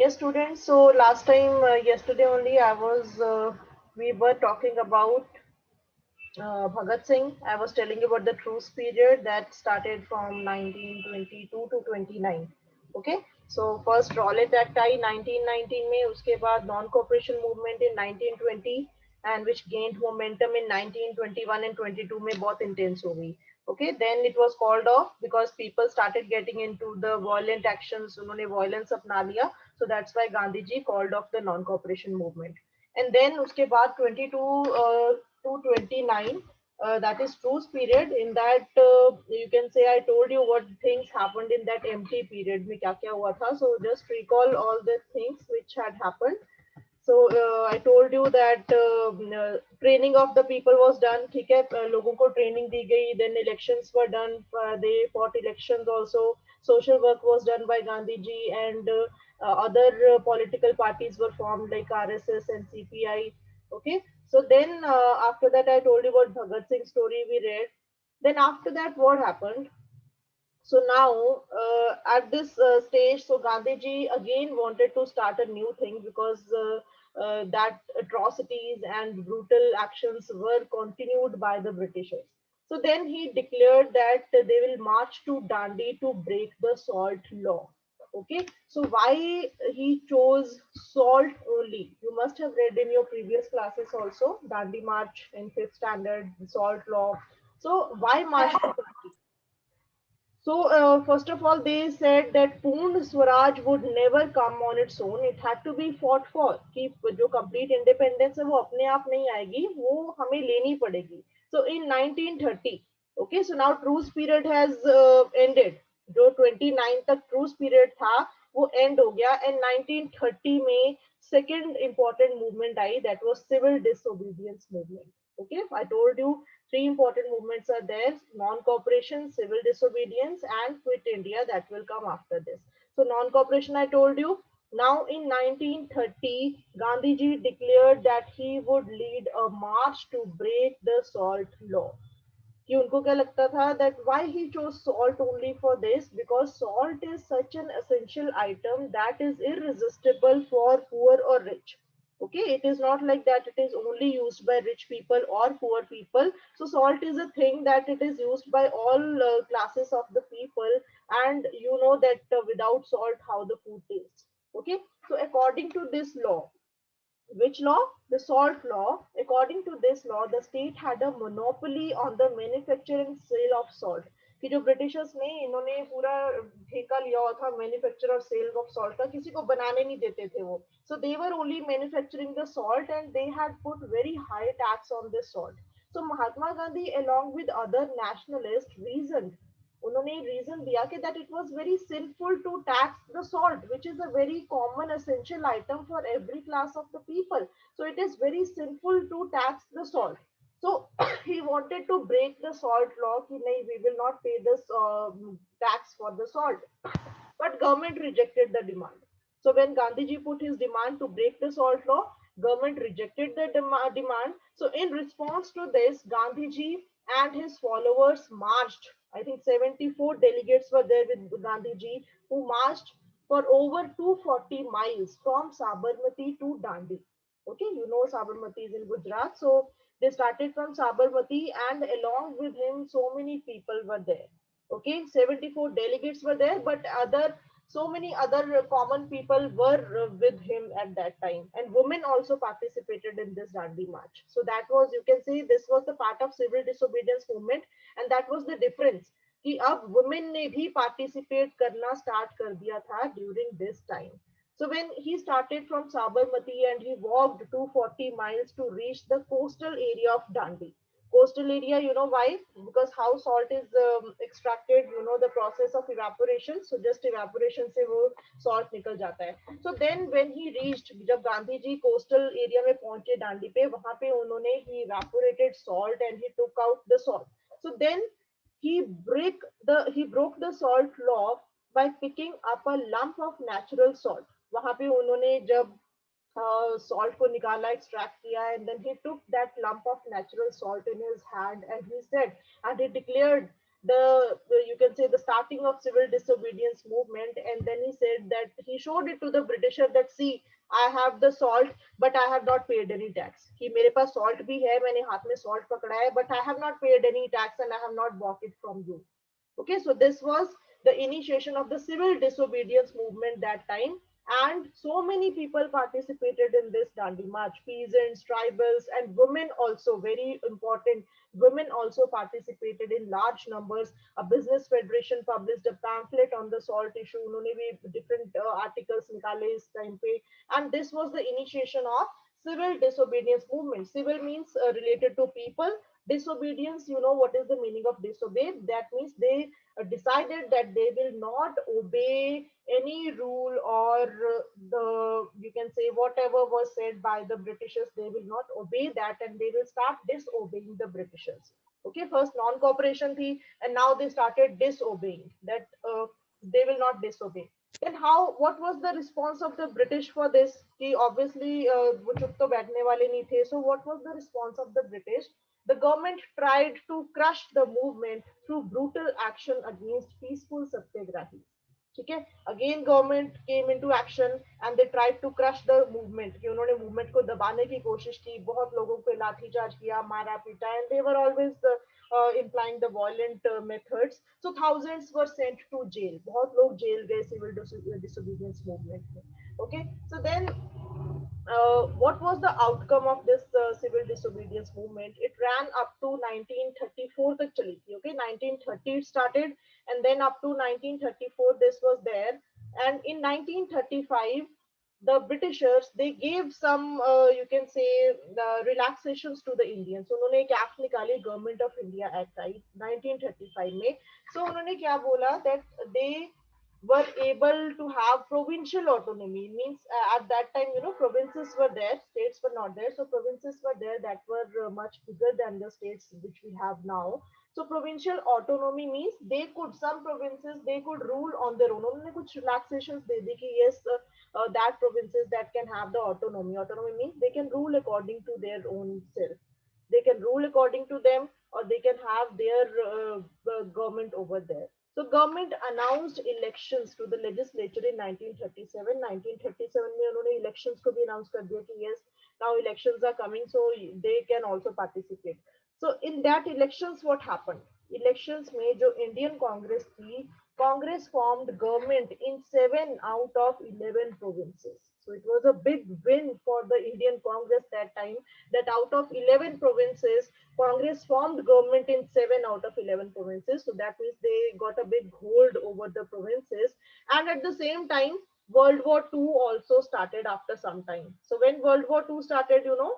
Yes, students. So last time, yesterday only, we were talking about Bhagat Singh. I was telling you about the truce period that started from 1922 to 29. Okay. So first Rowlatt Act आई 1919 में, उसके बाद non-cooperation movement in 1920, and which gained momentum in 1921 and 22 में बहुत intense हो गई. Okay, then it was called off because people started getting into the violent actions. उन्होंने violence अपना लिया. So that's why Gandhi ji called off the non-cooperation movement. And then उसके बाद 22 to 29, that is truce period. In that, you can say I told you what things happened in that empty period में क्या क्या हुआ था. So just recall all the things which had happened. So I told you that training of the people was done. ठीक है, लोगों को training दी गई. Then elections were done. They fought elections also. Social work was done by Gandhi ji, and other political parties were formed like RSS and CPI. Okay. So then after that, I told you about Bhagat Singh story we read. Then after that, what happened? So now, at this stage, so Gandhiji again wanted to start a new thing because that atrocities and brutal actions were continued by the Britishers. So then he declared that they will march to Dandi to break the salt law. Okay, so why he chose salt only? You must have read in your previous classes also, Dandi March in fifth standard, salt law. So why march to Dandi? So, first of all, they said that Poon Swaraj would never come on its own. It had to be fought for. कि जो complete independence है वो अपने आप नहीं आएगी, वो हमें लेनी पड़ेगी. So, in 1930, okay, so now truce period has ended. जो 29 तक truce period था, वो end हो गया. And 1930 में second important movement I, that was civil disobedience movement. Okay, I told you three important movements are there: non-cooperation, civil disobedience, and quit India. That will come after this. So non-cooperation, I told you. Now in 1930, Gandhiji declared that he would lead a march to break the salt law. कि उनको क्या लगता था that why he chose salt only for this, because salt is such an essential item that is irresistible for poor or rich. Okay, it is not like that it is only used by rich people or poor people. So salt is a thing that it is used by all classes of the people, and you know that without salt how the food tastes. Okay, so according to this law, which law? The salt law. According to this law, the state had a monopoly on the manufacture and sale of salt. कि जो Britishers ने इन्होंने पूरा ठेका लिया हुआ था manufacture और सेल ऑफ सॉल्ट का, किसी को बनाने नहीं देते थे वो. So they were only manufacturing the salt and they had put very high tax on this salt. So Mahatma Gandhi along with other nationalists reasoned, उन्होंने रीजन दिया कि that it was very sinful to tax the salt, which is a very common essential item for every class of the people. So it is very sinful to tax the salt. So he wanted to break the salt law कि नहीं, we will not pay this tax for the salt. But government rejected the demand. So when Gandhiji put his demand to break the salt law, government rejected the demand. So in response to this, Gandhiji and his followers marched. I think 74 delegates were there with Gandhiji, who marched for over 240 miles from Sabarmati to Dandi. Okay, you know Sabarmati is in Gujarat. So they started from Sabarmati, and along with him, so many people were there. Okay, 74 delegates were there, but other so many other common people were with him at that time, and women also participated in this Dandi march. So that was, you can say, this was the part of civil disobedience movement, and that was the difference कि अब women ने भी participate करना start कर दिया था during this time. So when he started from Sabarmati and he walked 240 miles to reach the coastal area of Dandi. Coastal area, you know why? Because how salt is extracted, you know the process of evaporation. So just evaporation से वो salt निकल जाता है. So then when he reached, जब Gandhi ji coastal area में पहुंचे डांडी पे, वहां पे उन्होंने he evaporated salt and he took out the salt. So then he broke the salt law by picking up a lump of natural salt. वहां पे उन्होंने जब salt को निकाला, extract किया, and then he took that lump of natural salt in his hand and he said, and he declared you can say the starting of civil disobedience movement. And then he said that he showed it to the Britisher that, see, I have the salt, but I have not paid any tax. कि मेरे पास salt भी है, मैंने हाथ में salt पकड़ा है, but I have not paid any tax and I have not bought it from you. Okay, so this was the initiation of the civil disobedience movement that time, and so many people participated in this Dandi March. Peasants, tribals, and women also, very important. Women also participated in large numbers. A business federation published a pamphlet on the salt issue. उन्होंने भी different articles निकाले इस time पे, and this was the initiation of civil disobedience movement. Civil means related to people. Disobedience, you know what is the meaning of disobey? That means they decided that they will not obey any rule or the, you can say, whatever was said by the Britishers, they will not obey that and they will start disobeying the Britishers. Okay, first non-cooperation thi, and now they started disobeying that, they will not disobey. Then how, what was the response of the British for this? Ki obviously वो चुप तो बैठने वाले नहीं थे. So what was the response of the British? The government tried to crush the movement through brutal action against peaceful satyagrahis. ठीक है, again government came into action and they tried to crush the movement, कि उन्होंने movement को दबाने की कोशिश की, बहुत लोगों पे लाठीचार्ज किया, मारा पीटा, and they were always implying the violent methods. So thousands were sent to jail. बहुत लोग जेल गए civil disobedience movement में. Okay, so then what was the outcome of this civil disobedience movement? It ran up to 1934 तक चली थी. Okay, 1930 it started, and then up to 1934 this was there. And in 1935 the Britishers, they gave some you can say the relaxations to the Indians. So उन्होंने एक act निकाली, government of India act आई 1935 में. So उन्होंने क्या बोला, that they were able to have provincial autonomy. Means at that time, you know, provinces were there, states were not there. So provinces were there that were much bigger than the states which we have now. So provincial autonomy means they could, some provinces, they could rule on their own. उन्होंने कुछ relaxations दे दी कि yes, that provinces that can have the autonomy. Autonomy means they can rule according to their own self. They can rule according to them, or they can have their government over there. So government announced elections to the legislature in 1937. 1937 में उन्होंने elections को भी announce कर दिया कि yes, now elections are coming, so they can also participate. So in that elections, what happened? Elections में जो Indian Congress थी, Congress formed government in 7 out of 11 provinces. So it was a big win for the Indian Congress that time, that out of 11 provinces, Congress formed government in 7 out of 11 provinces. So that means they got a big hold over the provinces. And at the same time, World War II also started after some time. So when World War II started, you know,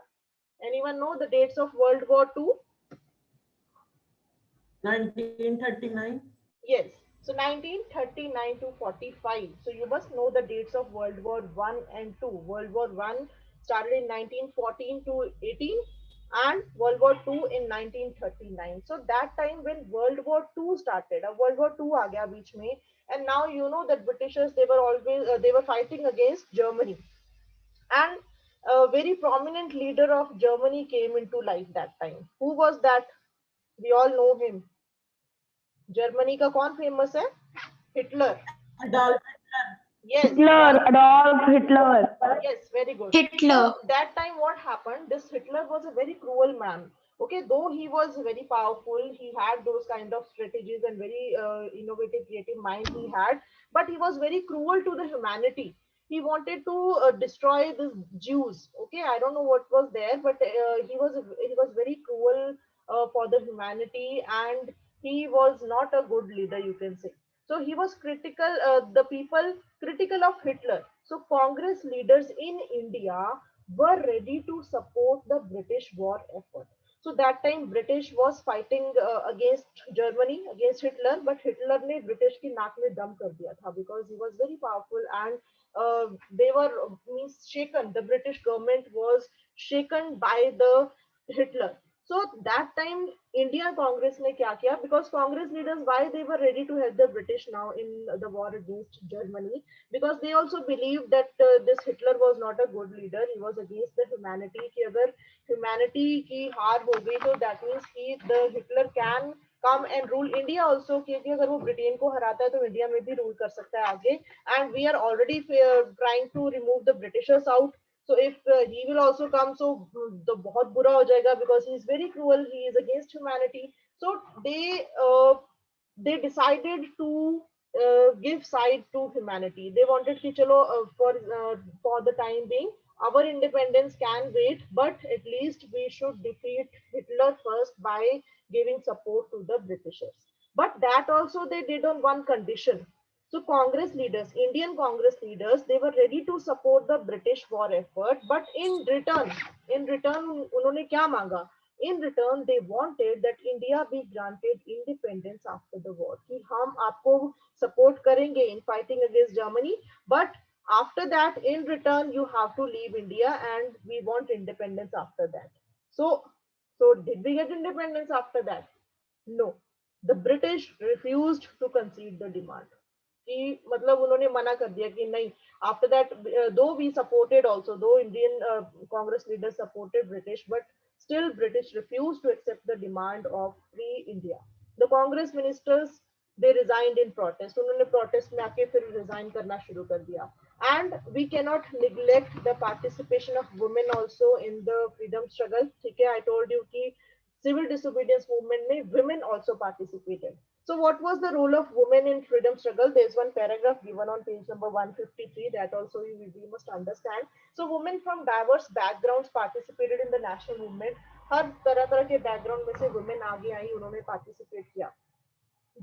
anyone know the dates of World War II? 1939. Yes. So 1939 to 45. So you must know the dates of World War One and Two. World War One started in 1914 to 18, and World War Two in 1939. So that time when World War Two started, World War Two आ गया बीच में, and now you know that Britishers, they were always they were fighting against Germany, and a very prominent leader of Germany came into life that time. Who was that? We all know him. Germany का कौन famous है? Hitler. Adolf Hitler. Yes. Hitler, Adolf Hitler. Yes, very good. Hitler. So that time what happened? This Hitler was a very cruel man. Okay, though he was very powerful, he had those kind of strategies and very innovative, creative mind he had, but he was very cruel to the humanity. He wanted to destroy the Jews. Okay, I don't know what was there, but he was very cruel for the humanity, and he was not a good leader, you can say. So he was critical, the people critical of Hitler. So Congress leaders in India were ready to support the British war effort. So that time British was fighting against Germany, against Hitler, but Hitler ने British की नाक में दम कर दिया था, because he was very powerful, and they were means shaken. The British government was shaken by the Hitler. So that time Indian Congress ने क्या किया? Because Congress leaders, why they were ready to help the British now in the war against Germany? Because they also believed that this Hitler was not a good leader. He was against the humanity. कि अगर humanity की हार हो गई, तो that means कि the Hitler can come and rule India also, क्योंकि अगर वो ब्रिटेन को हराता है तो इंडिया में भी रूल कर सकता है आगे, and we are already trying to remove the Britishers out. So if he will also come, so the बहुत बुरा हो जाएगा, because he is very cruel, he is against humanity. So they decided to give side to humanity. They wanted कि चलो for the time being our independence can wait, but at least we should defeat Hitler first by giving support to the Britishers. But that also they did on one condition. So Congress leaders, Indian Congress leaders, they were ready to support the British war effort, but in return, उन्होंने क्या मांगा? In return, they wanted that India be granted independence after the war. कि हम आपको support करेंगे in fighting against Germany, but after that, in return, you have to leave India, and we want independence after that. So did we get independence after that? No. The British refused to concede the demand. कि मतलब उन्होंने मना कर दिया कि नहीं. After that, though we supported also, though Indian Congress leaders supported British, but still British refused to accept the demand of free India. The Congress ministers, they resigned in protest. उन्होंने protest में आके फिर resign करना शुरू कर दिया. And we cannot neglect the participation of women also in the freedom struggle. ठीक है, I told you कि civil disobedience movement में women also participated. So what was the role of women in freedom struggle? There's one paragraph given on page number 153 that also we must understand. So women from diverse backgrounds participated in the national movement. हर तरह तरह के background में से women आगे आई, उन्होंने participate किया.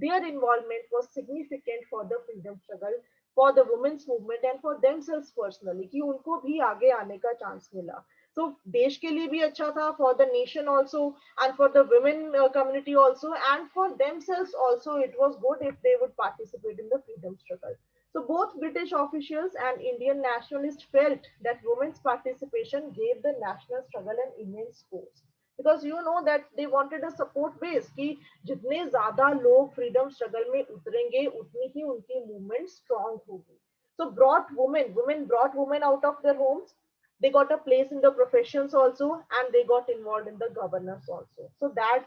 Their involvement was significant for the freedom struggle, for the women's movement and for themselves personally, कि उनको भी आगे आने का chance मिला. So देश के लिए भी अच्छा था, for the nation also, and for the women community also, and for themselves also, it was good if they would participate in the freedom struggle. So both British officials and Indian nationalists felt that women's participation gave the national struggle an immense force. Because you know that they wanted a support base कि जितने ज्यादा लोग freedom struggle में उतरेंगे उतनी ही उनकी movement strong होगी. So women brought women out of their homes. They got a place in the professions also, and they got involved in the governance also. So that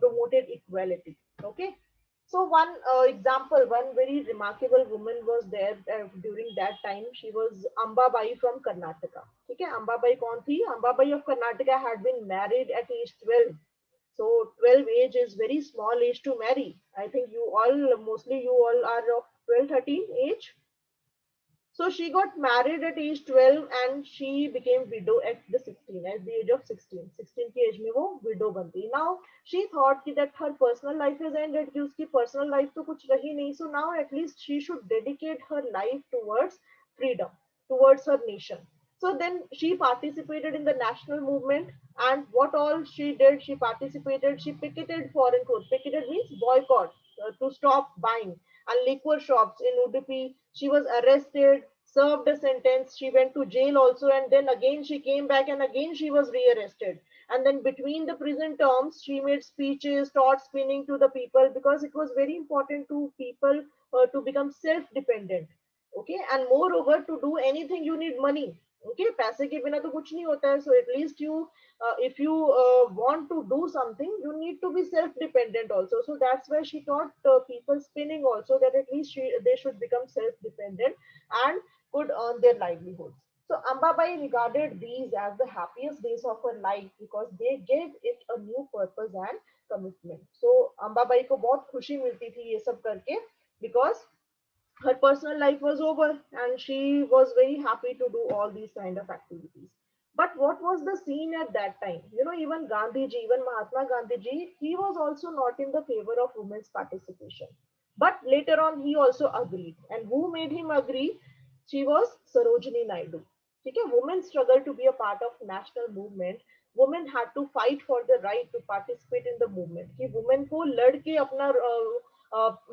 promoted equality. Okay. So one example, one very remarkable woman was there during that time. She was Ambabai from Karnataka. Okay, Ambabai kaun thi? Ambabai of Karnataka had been married at age 12. So 12 age is very small age to marry. I think mostly you all are of 12, 13 age. So she got married at age 12 and she became widow at the age of 16. 16 की age में वो widow बन गई. Now she thought that her personal life is ended, कि उसकी personal life तो कुछ रही नहीं. So now at least she should dedicate her life towards freedom, towards her nation. So then she participated in the national movement, and what all she did, she participated, she picketed foreign clothes. Picketed means boycott, to stop buying and liquor shops in Udupi. She was arrested, served a sentence, she went to jail also, and then again she came back and again she was rearrested. And then between the prison terms, she made speeches, taught spinning to the people, because it was very important to people to become self-dependent. Okay, and moreover, to do anything you need money. Okay, पैसे के बिना तो कुछ नहीं होता है. So at least if you want to do something, you need to be self-dependent also. So that's why she taught people spinning also, that at least they should become self-dependent and could earn their livelihoods. So Ambabai regarded these as the happiest days of her life because they gave it a new purpose and commitment. So Ambabai को बहुत खुशी मिलती थी ये सब करके, because her personal life was over and she was very happy to do all these kind of activities. But what was the scene at that time? Even Gandhiji, even Mahatma Gandhiji, he was also not in the favor of women's participation. But later on, he also agreed. And who made him agree? She was Sarojini Naidu. Okay, women struggled to be a part of national movement. Women had to fight for the right to participate in the movement. कि women को लड़ के अपना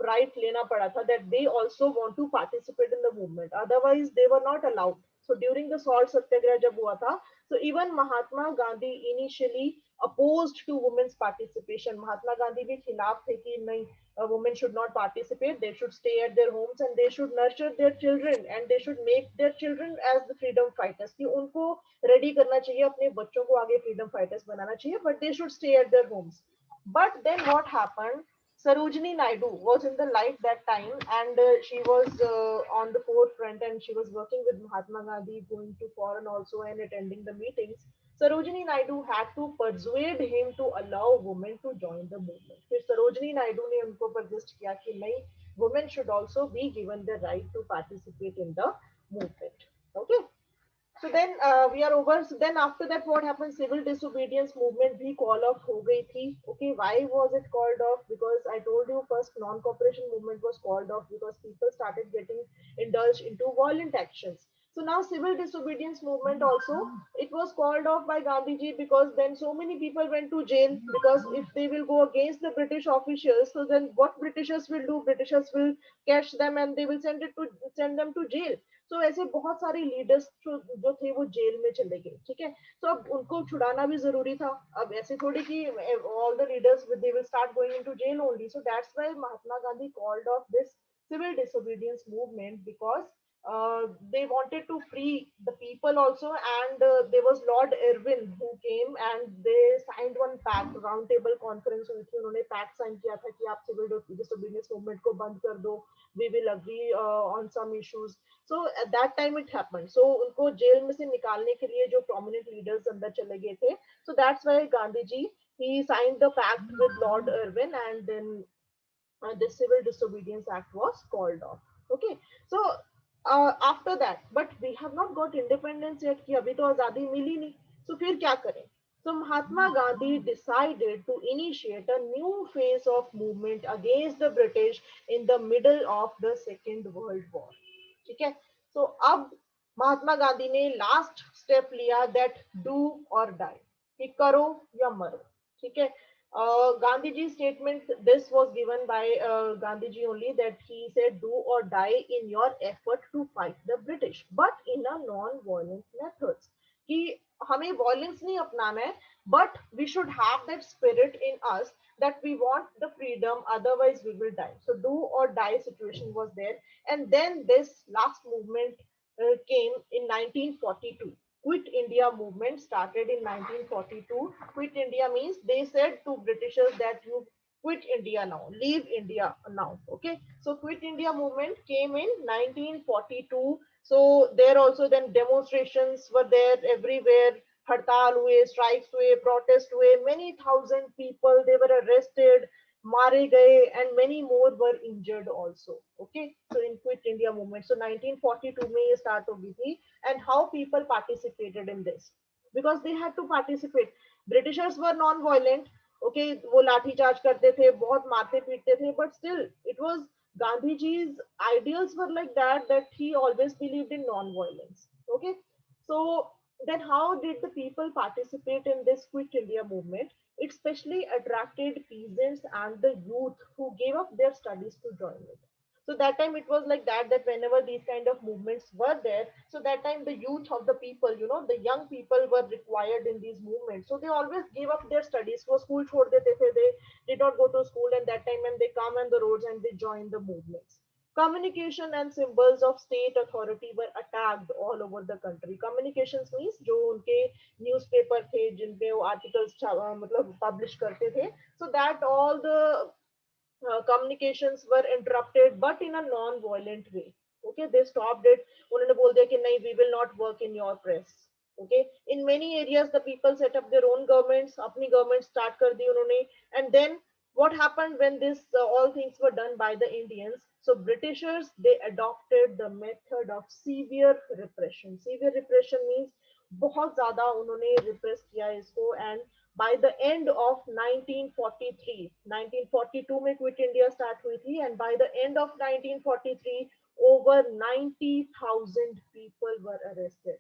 right लेना पड़ा था, that they also want to participate in the movement. Otherwise, they were not allowed. So during the salt satyagraha जब हुआ था, so even Mahatma Gandhi initially opposed to women's participation. Mahatma Gandhi भी खिलाफ थे कि नहीं, women should not participate, they should stay at their homes and they should nurture their children and they should make their children as the freedom fighters. कि उनको ready करना चाहिए, अपने बच्चों को आगे freedom fighters बनाना चाहिए, but they should stay at their homes. But then what happened? Sarojini Naidu was in the light that time, and she was on the forefront, and she was working with Mahatma Gandhi, going to foreign also and attending the meetings. Sarojini Naidu had to persuade him to allow women to join the movement. फिर सरोजनी नायडू ने उनको persist किया कि नहीं, women should also be given the right to participate in the movement. Okay. So then we are over. So then after that, what happened? Civil disobedience movement भी call off हो गई थी. Okay, why was it called off? Because I told you first, non-cooperation movement was called off because people started getting indulged into violent actions. So now civil disobedience movement also, it was called off by Gandhiji because then so many people went to jail because if they will go against the British officials, so then what Britishers will do? Britishers will catch them and they will send them to jail. तो ऐसे बहुत सारे leaders जो थे वो jail में चले गए, ठीक है. तो अब उनको छुड़ाना भी जरूरी था. अब ऐसे थोड़ी कि all the leaders they will start going into jail only. So that's why Mahatma Gandhi called off this civil disobedience movement because they wanted to free the people also, and there was Lord Irwin who came and they signed one pact. Round table conference हुई थी, उन्होंने pact sign किया था कि आप civil disobedience movement को बंद कर दो, we will agree on some issues. So at that time it happened. So उनको जेल में से निकालने के लिए जो prominent leaders अंदर चले गए थे, so that's why Gandhi ji, he signed the pact with Lord Irwin, and then the Civil Disobedience Act was called off. Okay, so after that, but we have not got independence yet कि अभी तो आजादी मिली नहीं. So फिर क्या करें? So Mahatma Gandhi decided to initiate a new phase of movement against the British in the middle of the Second World War. ठीक है. So अब महात्मा गांधी ने लास्ट स्टेप लिया, दैट डू और डाई, कि करो या मरो. ठीक है. Gandhiji statement, this was given by Gandhiji only, that he said do or die in your effort to fight the British but in a non-violent methods. कि हमें violence नहीं अपनाना है, but we should have that spirit in us that we want the freedom, otherwise we will die. So do or die situation was there. And then this last movement came in 1942. Quit India movement started in 1942. Quit India means they said to Britishers that you quit India now, leave India now. Okay, so Quit India movement came in 1942. So there also then demonstrations were there everywhere. हड़ताल हुए, strikes हुए, protest हुए, many thousand people they were arrested, मारे गए, and many more were injured also. Okay, so in Quit India movement, so 1942 में ये start हो गई थी. And how people participated in this, because they had to participate. Britishers were non-violent. Okay, वो लाठी charge करते थे, बहुत मारते पीटते थे, but still it was Gandhiji's ideals were like that, that he always believed in non-violence. Okay, so then how did the people participate in this Quit India movement? It especially attracted peasants and the youth who gave up their studies to join it. So that time it was like that, that whenever these kind of movements were there, so that time the youth of the people, the young people were required in these movements. So they always gave up their studies. वो school छोड़ देते थे, they did not go to school, and that time when they come on the roads and they join the movements. Communication and symbols of state authority were attacked all over the country. Communications means जो उनके newspaper थे जिन पे वो articles मतलब publish करते थे, so that all the communications were interrupted, but in a non-violent way. Okay, they stopped it. उन्होंने बोल दिया कि नहीं, we will not work in your press. Okay, in many areas the people set up their own governments, अपनी government start कर दी उन्होंने. And then what happened when this all things were done by the Indians? So Britishers, they adopted the method of severe repression. Severe repression means बहुत ज्यादा उन्होंने repress किया इसको. And by the end of 1943, 1942 में Quit India start हुई थी, and by the end of 1943 over 90,000 people were arrested.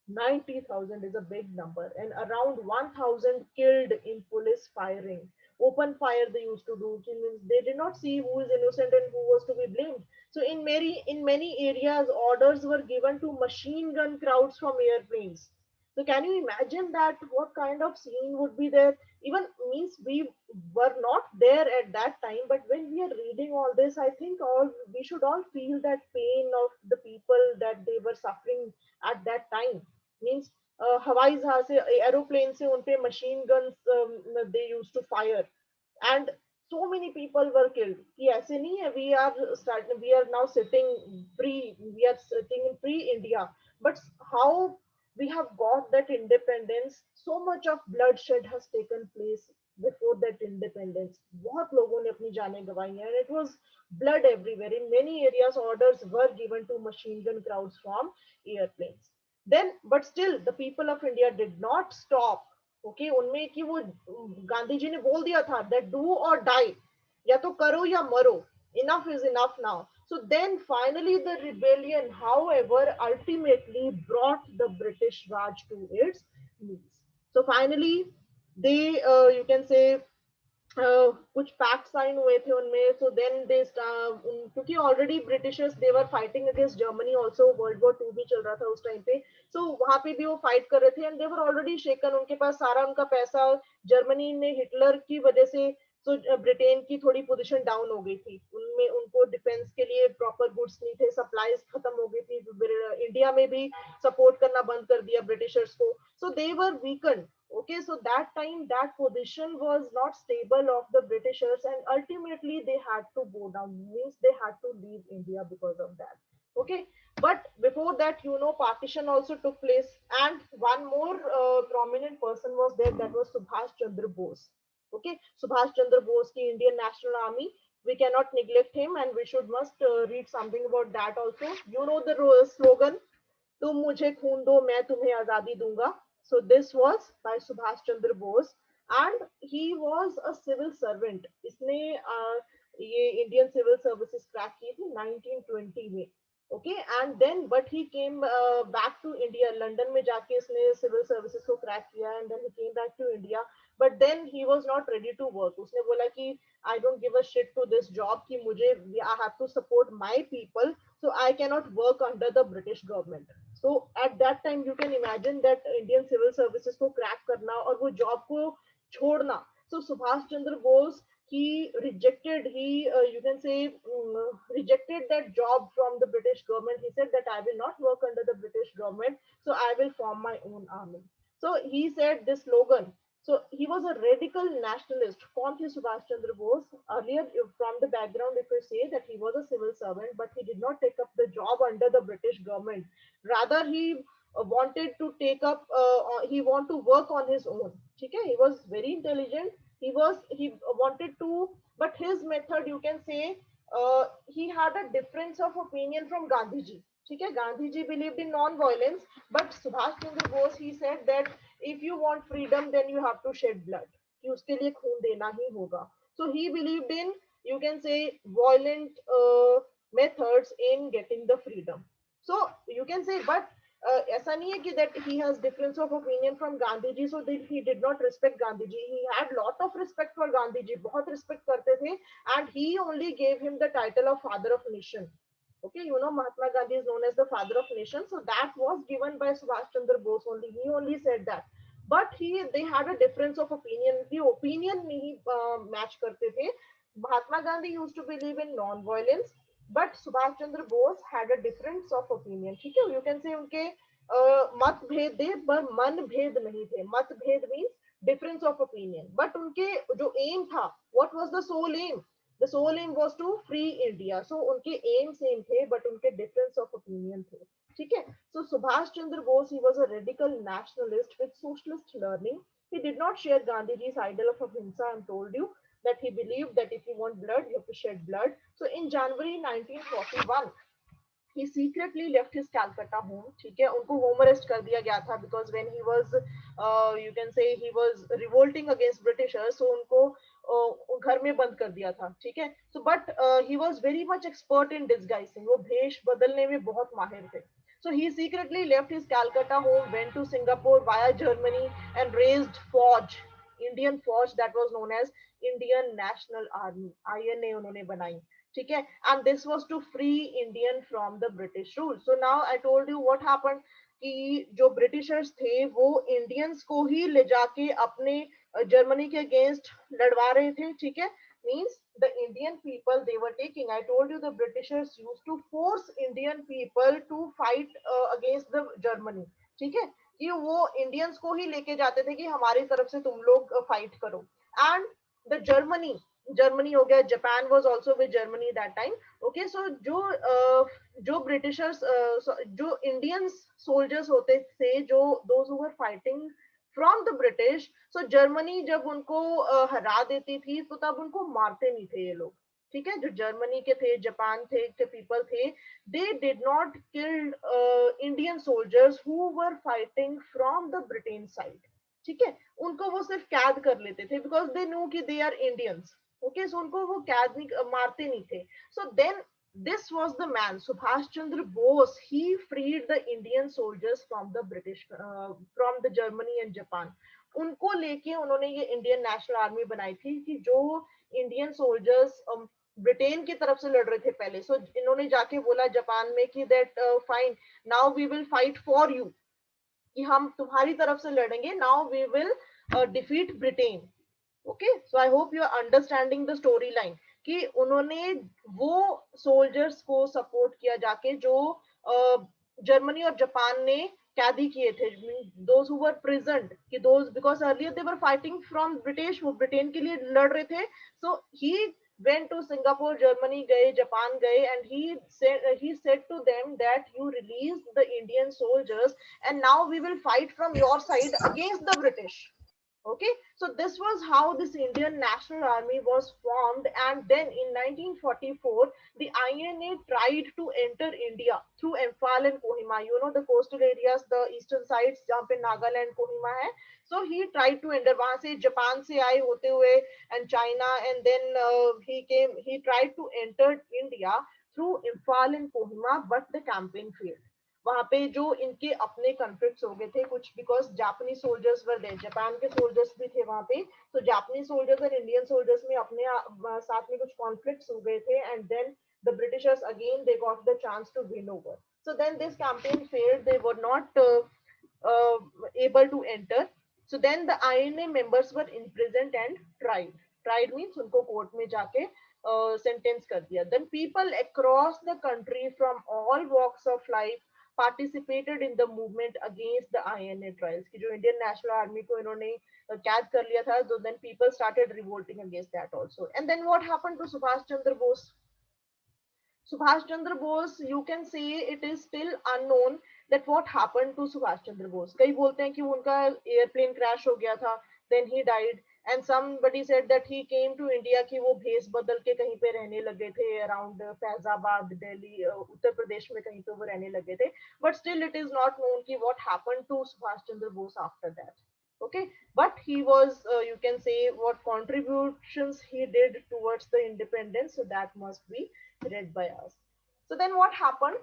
90,000 is a big number, and around 1,000 killed in police firing. Open fire they used to do, which means they did not see who is innocent and who was to be blamed. So in many areas orders were given to machine gun crowds from airplanes. So can you imagine that what kind of scene would be there? Even means we were not there at that time, but when we are reading all this, I think all we should all feel that pain of the people that they were suffering at that time. Means हवाई जहाज से aeroplane से उन पे machine guns they used to fire. and so many people were killed. कि ऐसे नहीं है, we are now sitting we are sitting in pre-India, but how we have got that independence, so much of bloodshed has taken place before that independence. बहुत लोगों ने अपनी जानें गंवाई हैं, and it was blood everywhere. In many areas, orders were given to machine gun crowds from airplanes. Then, but still, the people of India did not stop. Okay उनमें कि वो गांधी जी ने बोल दिया था दैट डू और डाई, या तो करो या मरो, enough is enough now. So then finally the rebellion, however, ultimately brought the British Raj to its knees. So finally they, you can say, कुछ पैक्ट साइन हुए थे उनमें. सो देन दे, क्योंकि already Britishers they were fighting against Germany also, world war two भी चल रहा था उस टाइम पे. सो वहां पे भी वो फाइट कर रहे थे एंड दे वर ऑलरेडी शेकन. उनके पास सारा उनका पैसा, जर्मनी ने हिटलर की वजह से, तो ब्रिटेन की थोड़ी पोजीशन डाउन हो गई थी उनमें, उनको डिफेंस के लिए प्रॉपर गुड्स नहीं थे, सप्लाईज खत्म हो गई थी, इंडिया में भी सपोर्ट करना बंद कर दिया ब्रिटिशर्स को. सो they were weaken. Okay, so that time that position was not stable of the Britishers, and ultimately they had to go down, means they had to leave India because of that. Okay, but before that, you know, partition also took place, and one more prominent person was there, that was Subhash Chandra Bose. Okay, Subhash Chandra Bose ki Indian National Army, we cannot neglect him, and we should must read something about that also. You know the slogan, तुम मुझे खून दो मैं तुम्हें आजादी दूंगा. So this was by Subhash Chandra Bose, and he was a civil servant. इसने ये इंडियन सिविल सर्विसेज क्रैक की थी 1920 में. Okay, and then but he came back to India. London में जाके इसने सिविल सर्विसेज को क्रैक किया, and then he came back to India. But then he was not ready to work. उसने बोला कि I don't give a shit to this job, कि मुझे, I have to support my people, so I cannot work under the British government. So at that time you can imagine that Indian civil services को crack करना और वो job को छोड़ना. So Subhash Chandra Bose, he rejected, you can say, rejected that job from the British government. He said that I will not work under the British government, so I will form my own army. So he said this slogan. So he was a radical nationalist. कौन थे Subhash Chandra Bose? Earlier, from the background, if we say that he was a civil servant, but he did not take up the job under the British government. Rather, he wanted to take up, he want to work on his own. ठीक है? He was very intelligent. He wanted to, but his method, you can say, he had a difference of opinion from Gandhi ji. ठीक है? Gandhi ji believed in non-violence, but Subhash Chandra Bose, he said that if you want freedom, then you have to shed blood. कि उसके लिए खून देना ही होगा. So he believed in, you can say, violent methods in getting the freedom. So you can say, but ऐसा नहीं है कि that he has difference of opinion from Gandhi ji, so that he did not respect Gandhi ji. He had lot of respect for Gandhi ji, बहुत respect करते थे, and he only gave him the title of father of nation. Okay, you know, Mahatma Gandhi is known as the father of nation, so that was given by Subhash Chandra Bose only. He only said that. But they had a difference of opinion. The opinion नहीं match करते थे. Mahatma Gandhi used to believe in non-violence, but Subhash Chandra Bose had a difference of opinion. ठीक है, you can say उनके मतभेद थे पर मन भेद नहीं थे. मतभेद means difference of opinion. But उनके जो aim था, what was the sole aim? The sole aim was to free India. So उनके aim same थे, but उनके difference of opinion थे. ठीक है? So Subhash Chandra Bose, he was a radical nationalist with socialist learning. He did not share Gandhiji's ideal of ahimsa. I told you that he believed that if you want blood, you have to shed blood. So in January 1941, he secretly left his Calcutta home. ठीक है, उनको home arrest कर दिया गया था because when he was, you can say, he was revolting against Britishers, so उनको घर में बंद कर दिया था. ठीक है, so but he was very much expert in disguising. वो भेष बदलने में बहुत माहिर थे. So he secretly left his Calcutta home, went to Singapore via Germany, and raised Fauj, Indian Fauj, that was known as Indian National Army. INA उन्होंने बनाई. ठीक है, and this was to free Indian from the British rule. So now I told you what happened, कि जो Britishers थे वो Indians को ही ले जाके अपने जर्मनी के अगेंस्ट लड़वा रहे थे. ठीक है, means the Indian people they were taking. I told you the Britishers used to force Indian people to fight against the Germany. ठीक है, कि वो इंडियंस को ही लेके जाते थे कि हमारी तरफ से तुम लोग फाइट करो. And the Germany हो गया, Japan was also with Germany that time. Okay, so जो Britishers, जो Indians soldiers होते थे, जो those who were fighting from the British, so Germany जब उनको हरा देती थी तो तब उनको मारते नहीं थे ये लोग, ठीक है, जो जर्मनी के थे, जापान थे, के पीपल थे, they did not kill Indian soldiers who were fighting from the Britain side, ठीक है, उनको वो सिर्फ कैद कर लेते थे बिकॉज दे नो कि they are Indians, okay, so उनको वो कैद नहीं, मारते नहीं थे. So then this was the man, Subhash Chandra Bose. He freed the Indian soldiers from the British, from the Germany and Japan. उनको लेके उन्होंने ये इंडियन नेशनल आर्मी बनाई थी कि जो इंडियन सोल्जर्स ब्रिटेन की तरफ से लड़ रहे थे पहले, सो इन्होंने जाके बोला जापान में कि that fine, now we will fight for you, कि हम तुम्हारी तरफ से लड़ेंगे, now we will defeat Britain. Okay, so I hope you are understanding the story line, कि उन्होंने वो सोल्जर्स को सपोर्ट किया जाके जो जर्मनी और जापान ने कैदी किए थे, दोज हु वर प्रिजन्ड, कि those because earlier they were fighting from British, वो ब्रिटेन के लिए लड़ रहे थे. सो ही went to Singapore, Germany गए, Japan गए, and he said to them that you release the Indian soldiers and now we will fight from your side against the British. Okay, so this was how this Indian National Army was formed. And then in 1944 the INA tried to enter India through Imphal and Kohima, you know, the coastal areas, the eastern sides जहाँ पे Nagaland, Kohima है. So he tried to enter, वहां से Japan से आए होते हुए and China, and then he tried to enter India through Imphal and Kohima, but the campaign failed. वहां पे जो इनके अपने कॉन्फ्लिक्ट्स हो गए थे कुछ, बिकॉज जापानी सोल्जर्स वर देयर, जापान के सोल्जर्स भी थे वहां पे, तो जापानी सोल्जर्स और इंडियन सोल्जर्स में अपने साथ में कुछ कॉन्फ्लिक्ट्स हो गए थे, and then the Britishers again they got the chance to win over. So then this campaign failed, they were not uh, able to enter. So then the INA members were imprisoned and tried means उनको court में जाके sentence कर दिया. Then people across the country from all walks of life participated in the movement against the INA trials, कि जो Indian national army को इन्होंने कैद कर लिया था, so then people started revolting against that also. And then what happened to Subhash Chandra Bose? Subhash Chandra Bose, you can say it is still unknown that what happened to Subhash Chandra Bose. कई बोलते हैं कि उनका airplane crash हो गया था, then he died, and somebody said that he came to India कि वो भेस बदल के कहीं पे रहने लगे थे around फैजाबाद, दिल्ली, उत्तर प्रदेश में कहीं पे वो रहने लगे थे, but still it is not known कि what happened to Subhash Chandra Bose after that. Okay, but he was, you can say what contributions he did towards the independence, so that must be read by us. So then what happened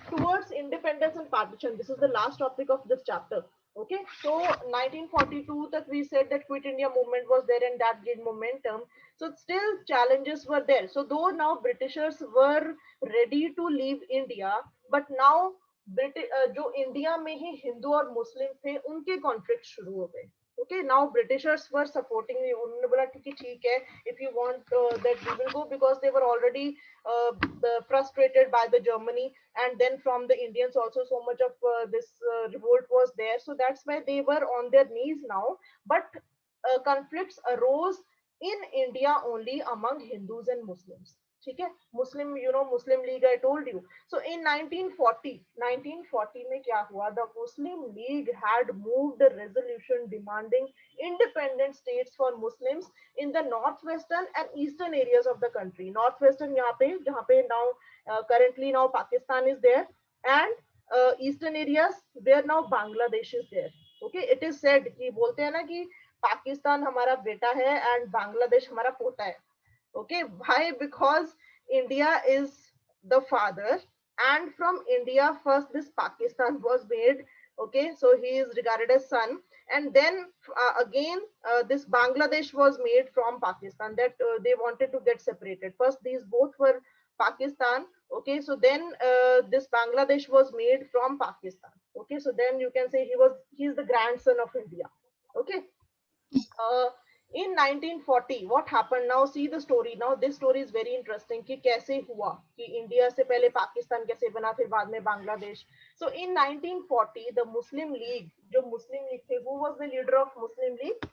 towards independence and partition? This is the last topic of this chapter. Okay, so 1942 that we said that Quit India movement was there and that gained momentum. So still challenges were there. So though now Britishers were ready to leave India, but now जो India में ही हिंदू और मुस्लिम थे उनके conflict शुरू हो गए. Okay, now Britishers were supporting me. उन्होंने बोला ठीक है, if you want that we will go, because they were already frustrated by the Germany, and then from the Indians also so much of this revolt was there, so that's why they were on their knees now. But conflicts arose in India only among Hindus and Muslims. ठीक है, मुस्लिम, you know, Muslim League, I told you. So in 1940 में क्या हुआ? The Muslim League had moved a resolution demanding independent states for Muslims in the northwestern and eastern areas of the country. Northwestern यहाँ पे जहाँ पे now currently now Pakistan is there, and eastern areas where now Bangladesh is there. Okay, it is said कि बोलते हैं ना कि पाकिस्तान हमारा बेटा है and बांग्लादेश हमारा पोता है. Okay, why? Because India is the father, and from India first this Pakistan was made. Okay, so he is regarded as son, and then again this Bangladesh was made from Pakistan, that they wanted to get separated. First these both were Pakistan. Okay, so then this Bangladesh was made from Pakistan. Okay, so then you can say he is the grandson of India. Okay, in 1940 what happened? Now see the story. Now this story is very interesting कि कैसे हुआ कि India से पहले पाकिस्तान कैसे बना, फिर बाद में Bangladesh. So in 1940 the Muslim League, जो Muslim League थे, who was the leader of Muslim League?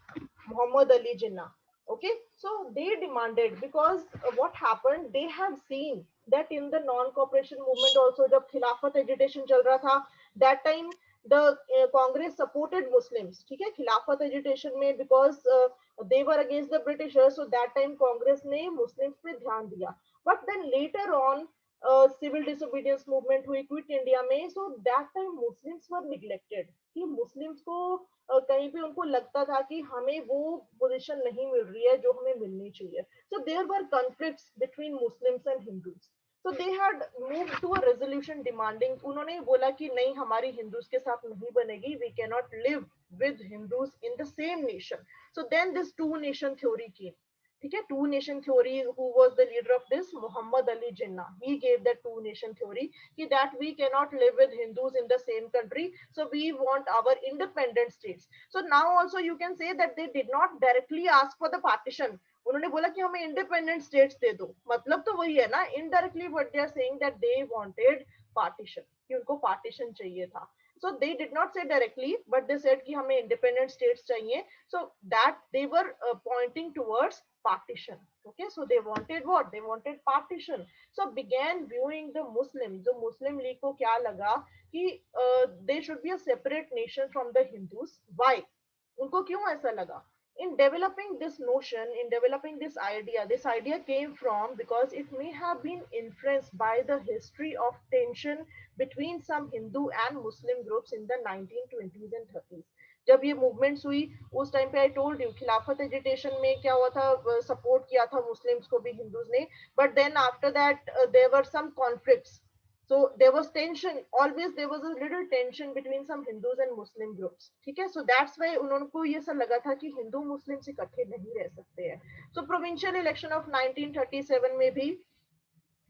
Muhammad Ali Jinnah. Okay, so they demanded because what happened, they had seen that in the non-cooperation movement also, जब खिलाफत agitation चल रहा था, that time the Congress supported Muslims, ठीक है, खिलाफत agitation में, because they were against the Britishers, so that time Congress ने Muslims पे ध्यान दिया. But then later on civil disobedience movement हुई क्विट इंडिया में, so that time Muslims were neglected, कि Muslims को कहीं पे उनको लगता था कि हमें वो पोजीशन नहीं मिल रही है जो हमें मिलनी चाहिए. So there were conflicts between Muslims and Hindus. So they had move to a resolution demanding, उन्होंने बोला कि नहीं, हमारी हिंदूज के साथ नहीं बनेगी, we can not live with Hindus in the same nation. So then this two nation theory came. ठीक है, two nation theory, who was the leader of this, Mohammad Ali Jinnah, he gave that two nation theory, कि that we cannot live with Hindus in the same country, so we want our independent states. So now also you can say that they did not directly ask for the partition. उन्होंने बोला कि हमें independent states दे दो, मतलब तो वही है ना, indirectly what they are saying that they wanted partition, कि उनको पार्टीशन चाहिए था. So they did not say directly, but they said कि हमें independent states चाहिए. So that they were pointing towards partition. Okay, so they wanted what? They wanted partition. So began viewing the Muslims. The Muslim League को क्या लगा कि they should be a separate nation from the Hindus. Why? उनको क्यों ऐसा लगा? In developing this notion, in developing this idea came from because it may have been influenced by the history of tension between some Hindu and Muslim groups in the 1920s and 30s. जब ये movements हुई उस time पे, I told you, खिलाफत agitation में क्या हुआ था, सपोर्ट किया था मुस्लिम्स को भी हिंदूज ने, but then after that there were some conflicts. So there was tension, always there was a little tension between some Hindus and Muslim groups. ठीक है, so that's why उनको ये सब लगा था कि हिंदू मुस्लिम इकट्ठे नहीं रह सकते हैं. So provincial election of 1937 में भी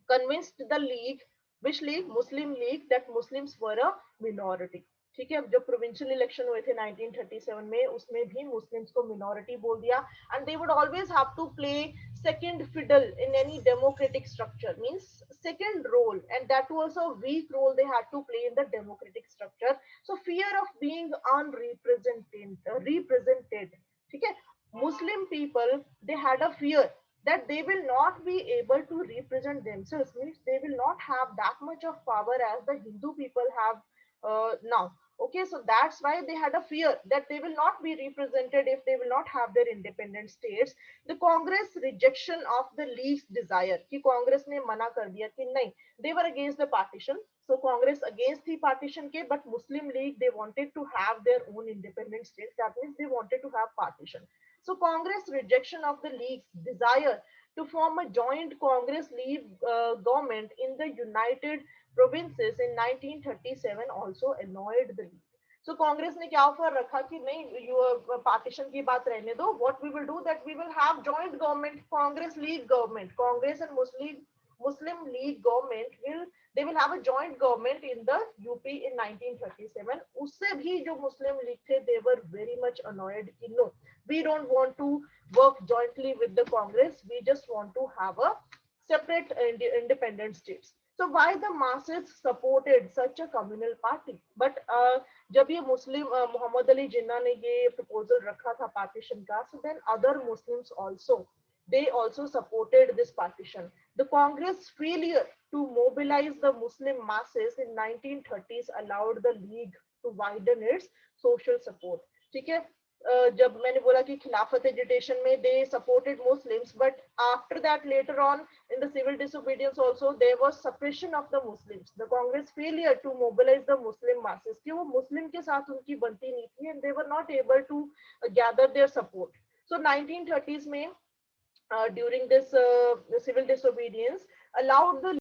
convinced the league, which league, Muslim League, that Muslims were a minority. ठीक है, जब प्रोविंशियल इलेक्शन हुए थे 1937 में, उसमें भी मुस्लिम्स को मिनॉरिटी बोल दिया. And they would always have to play second fiddle in any democratic structure, means second role, and that was a weak role they had to play in the democratic structure. So fear of being represented, ठीक है, Muslim people, they had a fear that they will not be able to represent themselves, means they will not have that much of power as the Hindu people have now. Okay, so that's why they had a fear that they will not be represented if they will not have their independent states. The Congress rejection of the league's desire, कि Congress ने मना कर दिया कि नहीं, they were against the partition. So Congress against the partition के, but Muslim League, they wanted to have their own independent states. That means they wanted to have partition. So Congress rejection of the league's desire to form a joint Congress League government in the United Provinces in 1937 also annoyed the league. So Congress ने क्या offer रखा कि नहीं, you partition की बात रहने दो, what we will do that we will have joint government, Congress League government, Congress and Muslim League government will, they will have a joint government in the UP in 1937. उससे भी जो Muslim League थे, they were very much annoyed कि no, we don't want to work jointly with the Congress, we just want to have a separate independent states. So why the masses supported such a communal party? But जब ये मुस्लिम मोहम्मद अली जिन्ना ने ये proposal रखा था partition का, so then other Muslims also, they also supported this partition. The Congress failure to mobilize the Muslim masses in 1930s allowed the league to widen its social support. ठीक है, जब मैंने बोला कि खिलाफत एजिटेशन में they supported Muslims, but after that later on in the civil disobedience also there was suppression of the Muslims. The Congress failure to mobilize the Muslim masses, कि वो मुस्लिम के साथ उनकी बनती नहीं थी, and they were not able to gather their support. So 1930s में during this civil disobedience allowed the